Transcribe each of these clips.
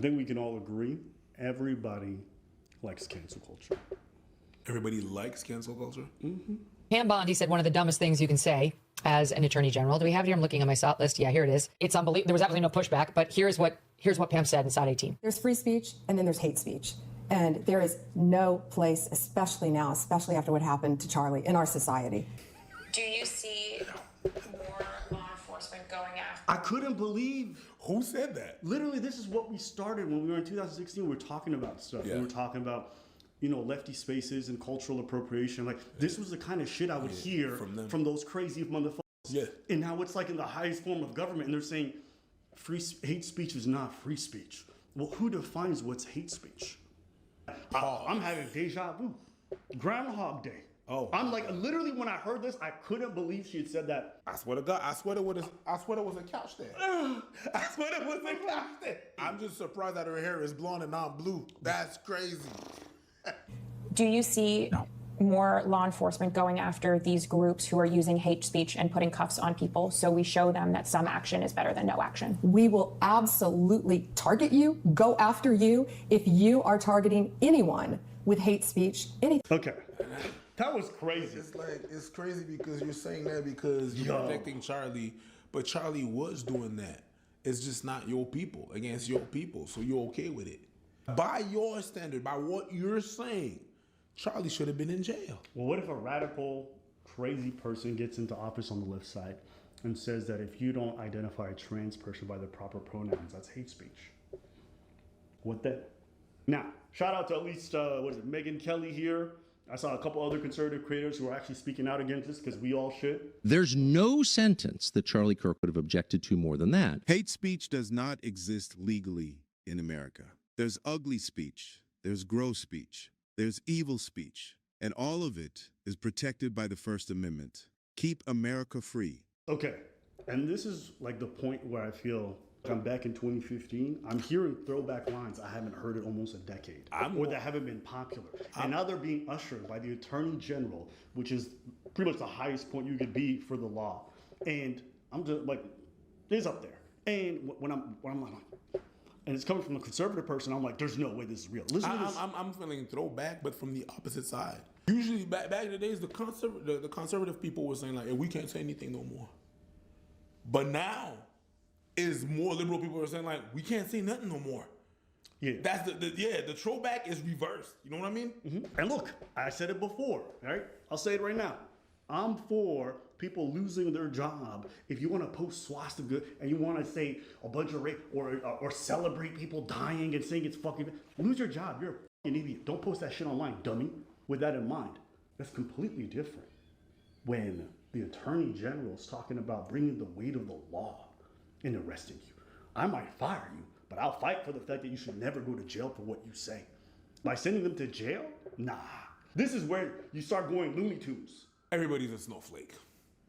think we can all agree everybody likes cancel culture. Everybody likes cancel culture? Mm-hmm. Pam Bondi said one of the dumbest things you can say as an attorney general. Do we have it here? I'm looking at my SOT list. Yeah, here it is. It's unbelievable. There was absolutely no pushback, but here's what Pam said in SOT 18. There's free speech and then there's hate speech. And there is no place, especially now, especially after what happened to Charlie, in our society. Do you see more law enforcement going after? I couldn't believe. Who said that? Literally, this is what we started when we were in 2016. We were talking about stuff. Yeah. We were talking about, lefty spaces and cultural appropriation. Like, this was the kind of shit I would hear from those crazy motherfuckers. Yeah. And now it's like in the highest form of government, and they're saying hate speech is not free speech. Well, who defines what's hate speech? I'm having deja vu. Groundhog Day. Oh. I'm like, literally, when I heard this, I couldn't believe she had said that. I swear to God, I swear it was a couch there. I swear it was a couch there. I'm just surprised that her hair is blonde and not blue. That's crazy. Do you see more law enforcement going after these groups who are using hate speech and putting cuffs on people so we show them that some action is better than no action? We will absolutely target you, go after you, if you are targeting anyone with hate speech. Okay. That was crazy. It's crazy because you're saying that because you're protecting Charlie, but Charlie was doing that. It's just not your people against your people, so you're okay with it. By your standard, by what you're saying, Charlie should have been in jail. Well, what if a radical, crazy person gets into office on the left side and says that if you don't identify a trans person by the proper pronouns, that's hate speech? What then? Now, shout out to at least, Megyn Kelly here. I saw a couple other conservative creators who are actually speaking out against this because we all should. There's no sentence that Charlie Kirk would have objected to more than that. Hate speech does not exist legally in America. There's ugly speech, there's gross speech, there's evil speech, and all of it is protected by the First Amendment. Keep America free. Okay, and this is like the point where I feel like I'm back in 2015. I'm hearing throwback lines I haven't heard in almost a decade, or that haven't been popular. And now they're being ushered by the Attorney General, which is pretty much the highest point you could be for the law. And I'm just like, it's up there. And when I'm like, and it's coming from a conservative person, I'm like, there's no way this is real. Listen to this. I'm feeling throwback, but from the opposite side. Usually, back in the days, the conservative people were saying like, hey, we can't say anything no more. But now, is more liberal people are saying like, we can't say nothing no more. Yeah, that's the throwback is reversed. You know what I mean? Mm-hmm. And look, I said it before, right? I'll say it right now. I'm for people losing their job. If you want to post swastika and you want to say a bunch of rape or celebrate people dying and saying it's fucking, lose your job. You're a fucking idiot. Don't post that shit online, dummy. With that in mind, that's completely different. When the Attorney General is talking about bringing the weight of the law in arresting you, I might fire you, but I'll fight for the fact that you should never go to jail for what you say. By sending them to jail? Nah. This is where you start going Looney Tunes. Everybody's a snowflake.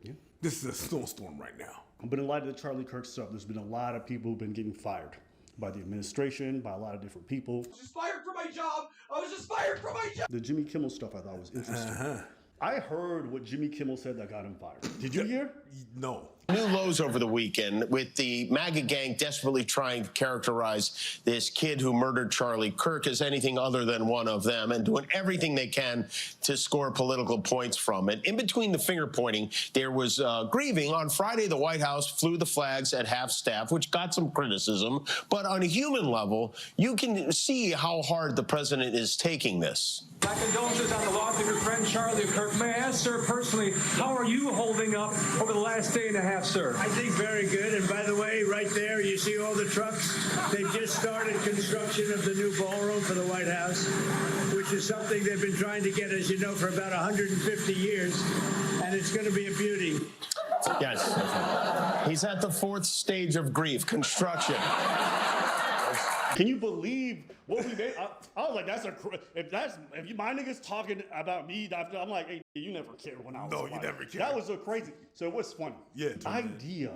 Yeah. This is a snowstorm right now. But in light of the Charlie Kirks stuff, there's been a lot of people who've been getting fired by the administration, by a lot of different people. I was just fired from my job. I was just fired from my job. The Jimmy Kimmel stuff I thought was interesting. I heard what Jimmy Kimmel said that got him fired. Did you hear? No. New lows over the weekend with the MAGA gang desperately trying to characterize this kid who murdered Charlie Kirk as anything other than one of them and doing everything they can to score political points from it. In between the finger pointing, there was grieving. On Friday, the White House flew the flags at half staff, which got some criticism. But on a human level, you can see how hard the president is taking this. My condolences on the loss of your friend Charlie Kirk. May I ask, sir, personally, how are you holding up over the last day and a half, sir? I think very good. And by the way, right there, you see all the trucks? They've just started construction of the new ballroom for the White House, which is something they've been trying to get, as you know, for about 150 years. And it's going to be a beauty. Yes. He's at the fourth stage of grief, construction. Can you believe what we made? I was like, if my niggas talking about me, I'm like, hey, you never cared when I was. No, you never cared. That was so crazy. So it was funny. Yeah. The idea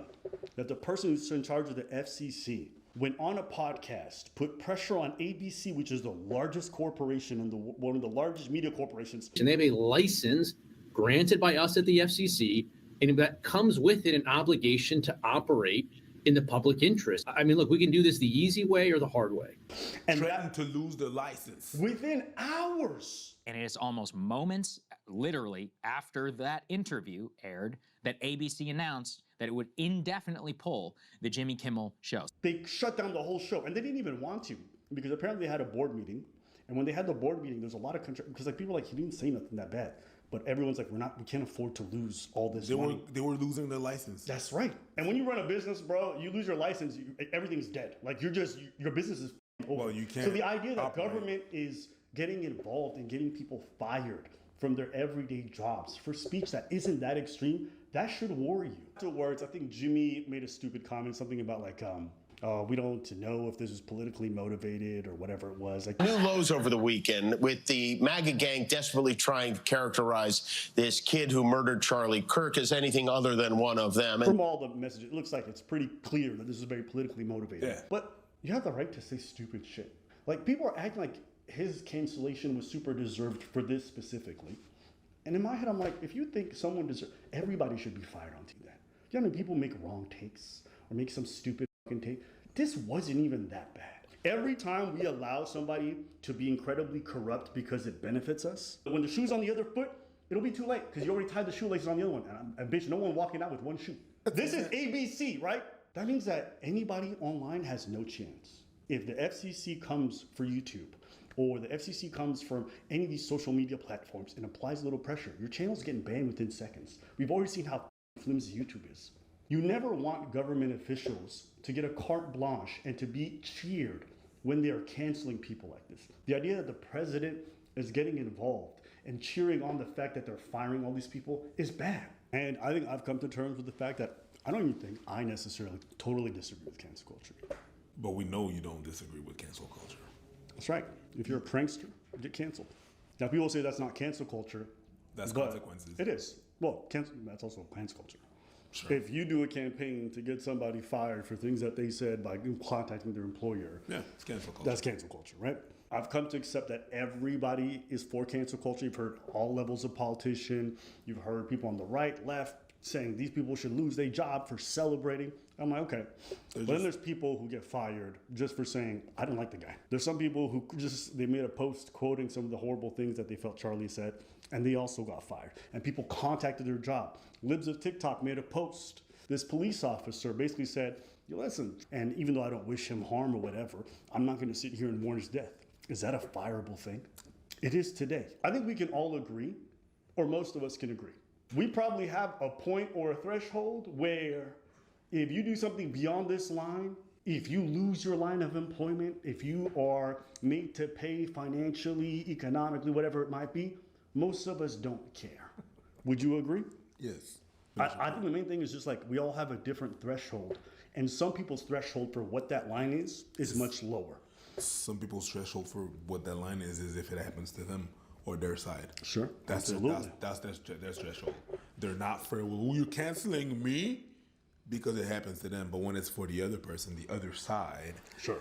that the person who's in charge of the FCC went on a podcast, put pressure on ABC, which is the largest corporation and one of the largest media corporations. And they have a license granted by us at the FCC, and that comes with it an obligation to operate in the public interest. I mean, look, we can do this the easy way or the hard way. And threaten to lose their license. Within hours. And it's almost moments, literally, after that interview aired, that ABC announced that it would indefinitely pull the Jimmy Kimmel show. They shut down the whole show, and they didn't even want to, because apparently they had a board meeting. And when they had the board meeting, there's a lot of because like people were like, he didn't say nothing that bad. But everyone's like, we can't afford to lose all this money. They were losing their license. That's right. And when you run a business, bro, you lose your license, everything's dead. Like your business is over. Well, you can't. So the idea that operate. government is getting involved and getting people fired from their everyday jobs for speech that isn't that extreme, that should worry you. Afterwards, I think Jimmy made a stupid comment, something about like, we don't know if this is politically motivated or whatever it was. Like, New lows over the weekend with the MAGA gang desperately trying to characterize this kid who murdered Charlie Kirk as anything other than one of them. From all the messages, it looks like it's pretty clear that this is very politically motivated. Yeah. But you have the right to say stupid shit. Like, people are acting like his cancellation was super deserved for this specifically. And in my head, I'm like, if you think someone deserves, everybody should be fired on that. You know how many people make wrong takes or make some stupid take? This wasn't even that bad. Every time we allow somebody to be incredibly corrupt because it benefits us, when the shoe's on the other foot, it'll be too late because you already tied the shoelaces on the other one. And bitch, no one walking out with one shoe. This is ABC, right? That means that anybody online has no chance. If the FCC comes for YouTube or the FCC comes from any of these social media platforms and applies a little pressure, your channel's getting banned within seconds. We've already seen how flimsy YouTube is. You never want government officials to get a carte blanche and to be cheered when they are canceling people like this. The idea that the president is getting involved and cheering on the fact that they're firing all these people is bad. And I think I've come to terms with the fact that I don't even think I necessarily totally disagree with cancel culture. But we know you don't disagree with cancel culture. That's right. If you're a prankster, you get canceled. Now people say that's not cancel culture. That's consequences. It is. Well, that's also cancel culture. Sure. If you do a campaign to get somebody fired for things that they said by contacting their employer, yeah, it's cancel culture. That's cancel culture, right? I've come to accept that everybody is for cancel culture. You've heard all levels of politician. You've heard people on the right, left saying these people should lose their job for celebrating. I'm like, okay. But then there's people who get fired just for saying, I didn't like the guy. There's some people who they made a post quoting some of the horrible things that they felt Charlie said, and they also got fired. And people contacted their job. Libs of TikTok made a post. This police officer basically said, listen, and even though I don't wish him harm or whatever, I'm not going to sit here and mourn his death. Is that a fireable thing? It is today. I think we can all agree, or most of us can agree. We probably have a point or a threshold where if you do something beyond this line, if you lose your line of employment, if you are made to pay financially, economically, whatever it might be, most of us don't care. Would you agree? Yes. I think the main thing is just like we all have a different threshold. And some people's threshold for what that line is much lower. Some people's threshold for what that line is if it happens to them or their side. Sure, that's their threshold. They're not for, well, you're canceling me because it happens to them. But when it's for the other person, the other side, sure,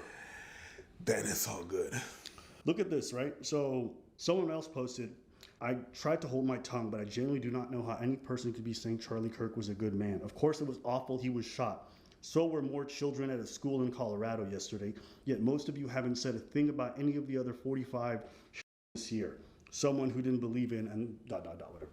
then it's all good. Look at this, right? So someone else posted, I tried to hold my tongue, but I genuinely do not know how any person could be saying Charlie Kirk was a good man. Of course, it was awful. He was shot. So were more children at a school in Colorado yesterday. Yet most of you haven't said a thing about any of the other 45 this year. Someone who didn't believe in and ... whatever.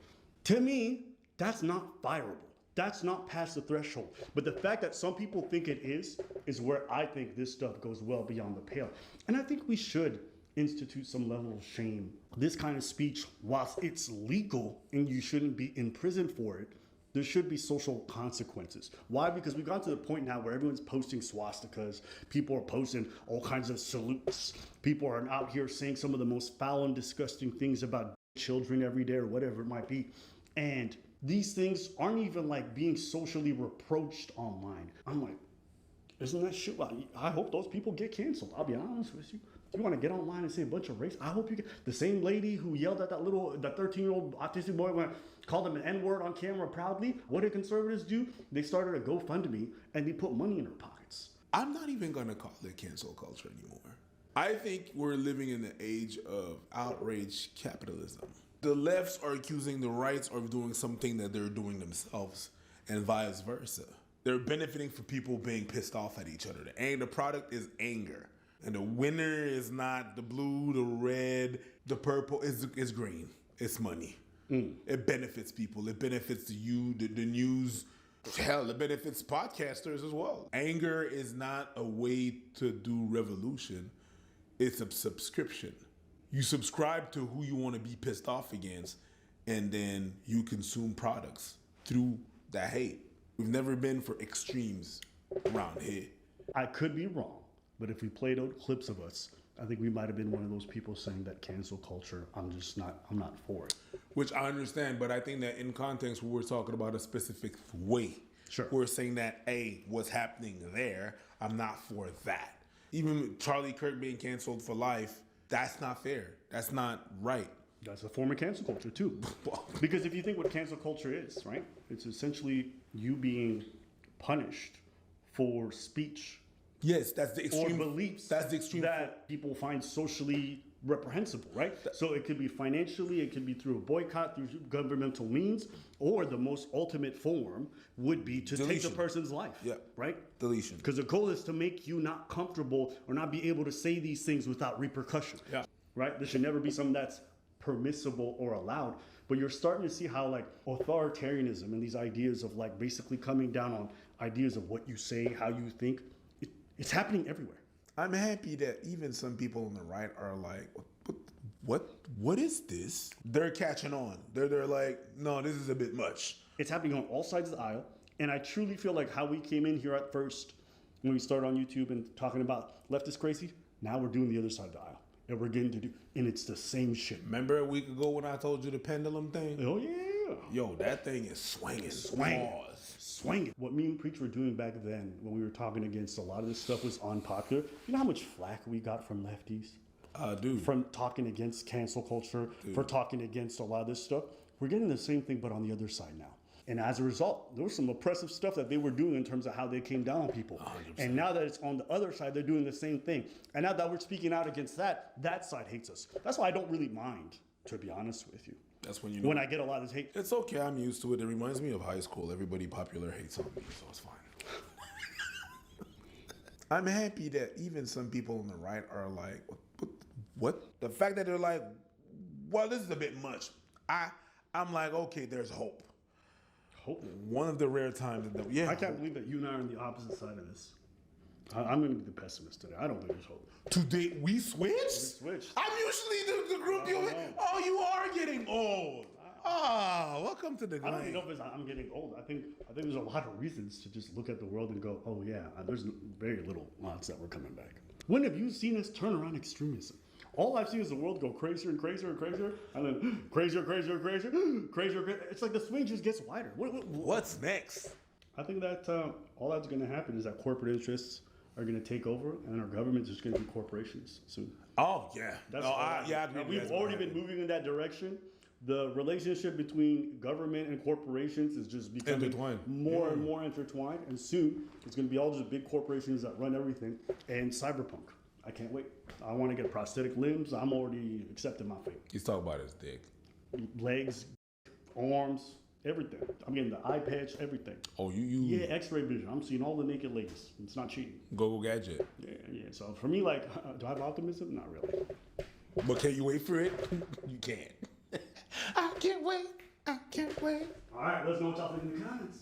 To me, that's not fireable. That's not past the threshold. But the fact that some people think it is where I think this stuff goes well beyond the pale. And I think we should institute some level of shame. This kind of speech, whilst it's legal and you shouldn't be in prison for it, there should be social consequences. Why? Because we've gotten to the point now where everyone's posting swastikas. People are posting all kinds of salutes. People are out here saying some of the most foul and disgusting things about children every day or whatever it might be. And these things aren't even like being socially reproached online. I'm like, isn't that shit? I hope those people get canceled. I'll be honest with you. You want to get online and say a bunch of race? I hope you get the same lady who yelled at that 13-year-old autistic boy when called him an N-word on camera proudly. What did conservatives do? They started a GoFundMe and they put money in her pockets. I'm not even going to call it cancel culture anymore. I think we're living in the age of outrage capitalism. The lefts are accusing the rights of doing something that they're doing themselves and vice versa. They're benefiting from people being pissed off at each other. The product is anger. And the winner is not the blue, the red, the purple. It's green. It's money. It benefits people. It benefits you, the news. Hell, it benefits podcasters as well. Anger is not a way to do revolution. It's a subscription. You subscribe to who you want to be pissed off against, and then you consume products through that hate. We've never been for extremes around here. I could be wrong, but if we played out clips of us, I think we might have been one of those people saying that cancel culture, I'm not for it. Which I understand, but I think that in context, we're talking about a specific way. Sure. We're saying that, hey, what's happening there, I'm not for that. Even Charlie Kirk being canceled for life, that's not fair. That's not right. That's a form of cancel culture too. Because if you think what cancel culture is, right? It's essentially you being punished for speech. Yes, that's the extreme. Or beliefs that's the extreme that people find socially reprehensible, right? So it could be financially, it could be through a boycott, through governmental means, or the most ultimate form would be to take the person's life, right? Deletion. Because the goal is to make you not comfortable or not be able to say these things without repercussion, right? This should never be something that's permissible or allowed. But you're starting to see how like authoritarianism and these ideas of like basically coming down on ideas of what you say, how you think, it's happening everywhere. I'm happy that even some people on the right are like, what is this? They're catching on. They're like, no, this is a bit much. It's happening on all sides of the aisle. And I truly feel like how we came in here at first, when we started on YouTube and talking about leftist crazy, now we're doing the other side of the aisle. And we're getting to do, and it's the same shit. Remember a week ago when I told you the pendulum thing? Oh yeah. Yo, that thing is swinging. Swinging. What me and Preach were doing back then when we were talking against a lot of this stuff was unpopular. You know how much flack we got from lefties? Dude. From talking against cancel culture, for talking against a lot of this stuff. We're getting the same thing, but on the other side now. And as a result, there was some oppressive stuff that they were doing in terms of how they came down on people. 100%. And now that it's on the other side, they're doing the same thing. And now that we're speaking out against that, that side hates us. That's why I don't really mind, to be honest with you. That's when you know. When I get a lot of this hate. It's okay, I'm used to it. It reminds me of high school. Everybody popular hates on me, so it's fine. I'm happy that even some people on the right are like, what? The fact that they're like, well, this is a bit much. I'm like, okay, there's hope. Hope. One of the rare times that I can't believe that you and I are on the opposite side of this. I'm going to be the pessimist today. I don't think there's hope. Today we switched? We switched. I'm usually the group you with. Oh, you are getting old. Welcome to the I don't even know if I'm getting old. I think there's a lot of reasons to just look at the world and go, oh yeah, there's very little odds that we're coming back. When have you seen us turn around extremism? All I've seen is the world go crazier and crazier and crazier, and then crazier, crazier, crazier, crazier, crazier. It's like the swing just gets wider. What's next? I think that all that's going to happen is that corporate interests are going to take over, and our government is just going to be corporations soon. Oh yeah, I agree. We've already been moving in that direction. The relationship between government and corporations is just becoming more and more intertwined, and soon it's going to be all just big corporations that run everything. And cyberpunk, I can't wait. I want to get prosthetic limbs. I'm already accepting my fate. He's talking about his dick, legs, arms, everything. I'm getting the eye patch, everything. Oh, you? Yeah, X-ray vision. I'm seeing all the naked ladies. It's not cheating. Go gadget. Yeah. So for me, like, do I have optimism? Not really. But can you wait for it? You can't. I can't wait. I can't wait. All right, let's know what y'all think in the comments.